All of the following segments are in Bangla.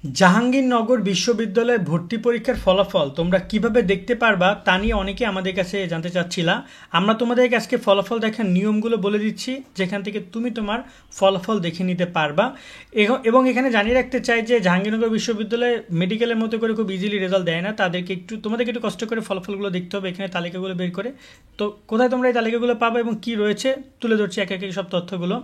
জাহাঙ্গীরনগর বিশ্ববিদ্যালয়ে ভর্তি পরীক্ষার ফলাফল তোমরা কিভাবে দেখতে পারবা তা নিয়ে অনেকে আমাদের কাছে জানতে চাচ্ছিলা। আমরা তোমাদেরকে আজকে ফলাফল দেখার নিয়মগুলো বলে দিচ্ছি, যেখান থেকে তুমি তোমার ফলাফল দেখে নিতে পারবা। এবং এখানে জানিয়ে রাখতে চাই যে জাহাঙ্গীরনগর বিশ্ববিদ্যালয়ে মেডিকেলের মতো করে খুব ইজিলি রেজাল্ট দেয় না, তোমাদেরকে একটু কষ্ট করে ফলাফলগুলো দেখতে হবে, এখানে তালিকাগুলো বের করে। তো কোথায় তোমরা এই তালিকাগুলো পাবে এবং কি রয়েছে তুলে ধরছি এক এক সব তথ্যগুলো।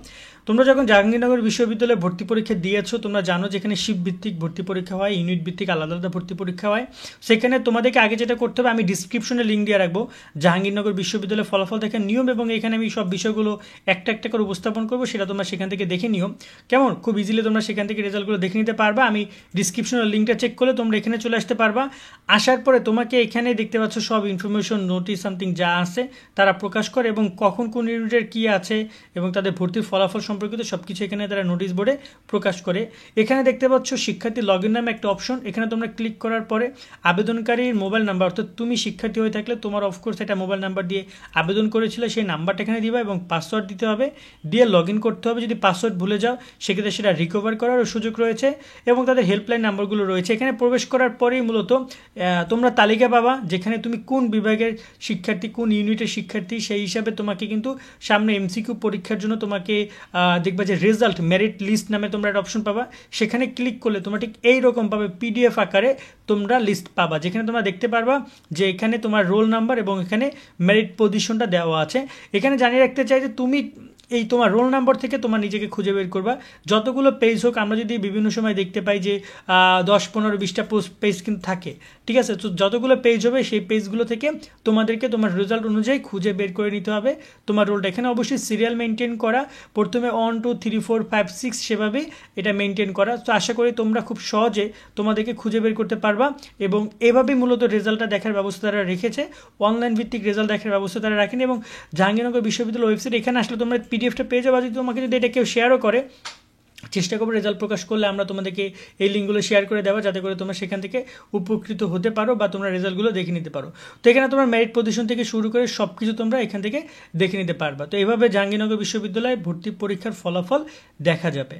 তোমরা যখন জাহাঙ্গীরনগর বিশ্ববিদ্যালয়ে ভর্তি পরীক্ষা দিয়েছো, তোমরা জানো যেখানে শিফট ভিত্তিক ভর্তি পরীক্ষা হয়, ইউনিট ভিত্তিক আলাদা আলাদা ভর্তি পরীক্ষা হয়। সেখানে তোমাদেরকে আগে যেটা করতে হবে, আমি ডিসক্রিপশনে লিঙ্ক দিয়ে রাখবো জাহাঙ্গীরনগর বিশ্ববিদ্যালয়ের ফলাফল দেখার নিয়ম, এবং এখানে আমি সব বিষয়গুলো একটা একটা করে উপস্থাপন করবো, সেটা তোমরা সেখান থেকে দেখে নিও। কেমন, খুব ইজিলি তোমরা সেখান থেকে রেজাল্টগুলো দেখে নিতে পারবা। আমি ডিসক্রিপশনের লিঙ্কটা চেক করলে তোমরা এখানে চলে আসতে পারবা। আসার পরে তোমাকে এখানে দেখতে পাচ্ছ সব ইনফরমেশন, নোটিশ, সামথিং যা আছে তারা প্রকাশ করে, এবং কখন কোন ইউনিটের কী আছে এবং তাদের ভর্তির ফলাফল সম্পর্কিত সব কিছু এখানে তারা নোটিশ বোর্ডে প্রকাশ করে। এখানে দেখতে পাচ্ছ শিক্ষার্থী লগ ইন নামে একটা অপশন, এখানে তোমরা ক্লিক করার পরে আবেদনকারীর মোবাইল নাম্বার, অর্থাৎ তুমি শিক্ষার্থী হয়ে থাকলে তোমার অফকোর্স একটা মোবাইল নাম্বার দিয়ে আবেদন করেছিলে, সেই নাম্বারটা এখানে দিবা এবং পাসওয়ার্ড দিতে হবে, দিয়ে লগ ইন করতে হবে। যদি পাসওয়ার্ড ভুলে যাও সেক্ষেত্রে সেটা রিকভার করারও সুযোগ রয়েছে, এবং তাদের হেল্পলাইন নাম্বারগুলো রয়েছে। এখানে প্রবেশ করার পরেই মূলত তোমরা তালিকা পাবা যেখানে তুমি কোন বিভাগের শিক্ষার্থী, কোন ইউনিটের শিক্ষার্থী, সেই হিসাবে তোমাকে কিন্তু সামনে এমসিকিউ পরীক্ষার জন্য তোমাকে দেখবা যে রেজাল্ট মেরিট লিস্ট নামে তোমরা একটা অপশন পাবা। সেখানে ক্লিক করলে তোমরা ঠিক এইরকম পাবে পিডিএফ আকারে তোমরা লিস্ট পাবা, যেখানে তোমরা দেখতে পারবা যে এখানে তোমার রোল নাম্বার এবং এখানে মেরিট পজিশনটা দেওয়া আছে। এখানে জানিয়ে রাখতে চাই যে তুমি এই তোমার রোল নাম্বার থেকে তোমার নিজেকে খুঁজে বের করবা। যতগুলো পেজ হোক, আমরা যদি বিভিন্ন সময় দেখতে পাই যে 10, 15, 20টা পেজ কিন্তু থাকে, ঠিক আছে। তো যতগুলো পেজ হবে সেই পেজগুলো থেকে তোমাদেরকে তোমার রেজাল্ট অনুযায়ী খুঁজে বের করে নিতে হবে তোমার রোলটা। এখানে অবশ্যই সিরিয়াল মেনটেন করা, প্রথমে 1, 2, 3, 4, 5, 6 সেভাবেই এটা মেনটেন করা। তো আশা করি তোমরা খুব সহজে তোমাদেরকে খুঁজে বের করতে পারবা, এবং এভাবেই মূলত রেজাল্টটা দেখার ব্যবস্থা তারা রেখেছে। অনলাইন ভিত্তিক রেজাল্ট দেখার ব্যবস্থা তারা রাখেনি। এবং জাহাঙ্গীরনগর বিশ্ববিদ্যালয় ওয়েবসাইট, এখানে আসলে তোমরা পিডিএফটা পেয়ে যাবে। যদি তোমাকে যদি এটা কেউ শেয়ারও করে, চেষ্টা করবো রেজাল্ট প্রকাশ করলে আমরা তোমাদেরকে এই লিঙ্কগুলো শেয়ার করে দেওয়া, যাতে করে তোমরা সেখান থেকে উপকৃত হতে পারো বা তোমরা রেজাল্টগুলো দেখে নিতে পারো। তো এখানে তোমার মেরিট পজিশন থেকে শুরু করে সব কিছু তোমরা এখান থেকে দেখে নিতে পারবা। তো এইভাবে জাহাঙ্গীরনগর বিশ্ববিদ্যালয়ে ভর্তি পরীক্ষার ফলাফল দেখা যাবে।